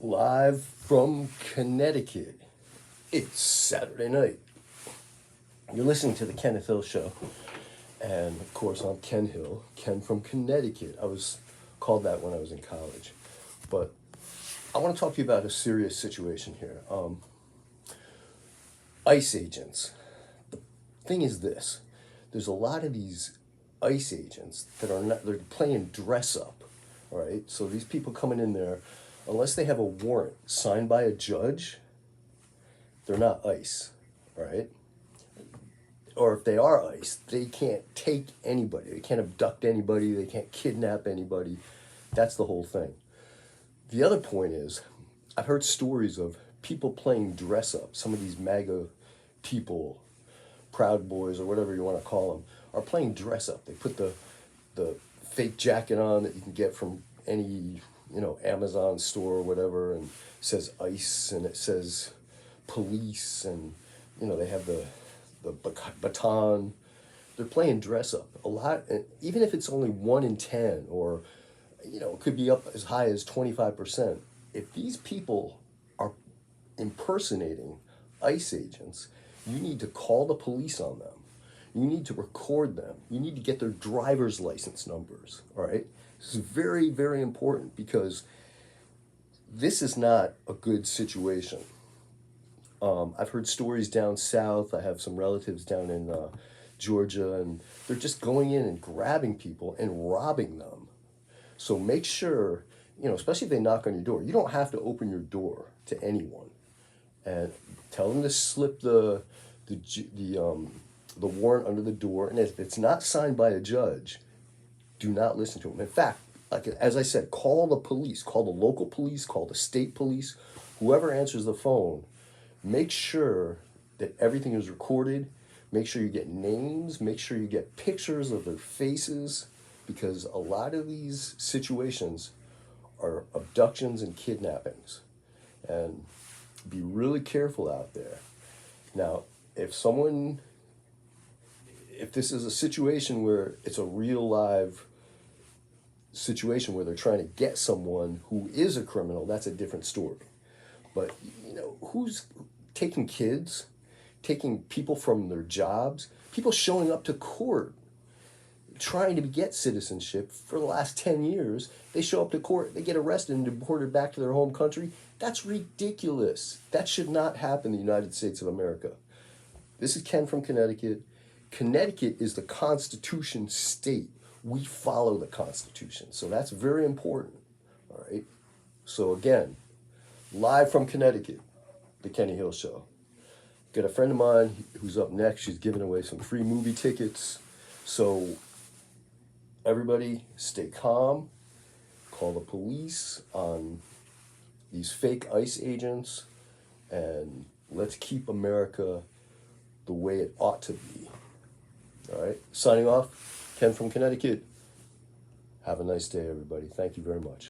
Live from Connecticut. It's Saturday night. You're listening to the Kenneth Hill Show. And of course, I'm Ken Hill, Ken from Connecticut. I was called that when I was in college. But I want to talk to you about a serious situation here. ICE agents. The thing is this. There's a lot of these ICE agents that are not, they're playing dress up, all right? So these people coming in there, unless they have a warrant signed by a judge, they're not ICE, right? Or if they are ICE, they can't take anybody. They can't abduct anybody. They can't kidnap anybody. That's the whole thing. The other point is, I've heard stories of people playing dress up. Some of these MAGA people, Proud Boys or whatever you want to call them, are playing dress up. They put the fake jacket on that you can get from any, Amazon store or whatever, and it says ICE and it says police, and they have the baton. They're playing dress up a lot, and even if it's only 1 in 10, or it could be up as high as 25%. If these people are impersonating ICE agents, you need to call the police on them. You need to record them. You need to get their driver's license numbers, all right? This is very, very important, because this is not a good situation. I've heard stories down south. I have some relatives down in Georgia, and they're just going in and grabbing people and robbing them. So make sure, especially if they knock on your door, you don't have to open your door to anyone, and tell them to slip the warrant under the door. And if it's not signed by a judge, do not listen to them. In fact, like as I said, call the police, call the local police, call the state police, whoever answers the phone. Make sure that everything is recorded. Make sure you get names. Make sure you get pictures of their faces, because a lot of these situations are abductions and kidnappings. And be really careful out there. Now, if this is a situation where it's a real live situation where they're trying to get someone who is a criminal, that's a different story. But, who's taking kids, taking people from their jobs, people showing up to court, trying to get citizenship for the last 10 years, they show up to court, they get arrested and deported back to their home country? That's ridiculous. That should not happen in the United States of America. This is Ken from Connecticut. Connecticut is the Constitution state. We follow the Constitution. So that's very important. All right. So again, live from Connecticut, the Kenny Hill Show. Got a friend of mine who's up next. She's giving away some free movie tickets. So everybody stay calm. Call the police on these fake ICE agents, and let's keep America the way it ought to be. All right, signing off, Ken from Connecticut. Have a nice day, everybody. Thank you very much.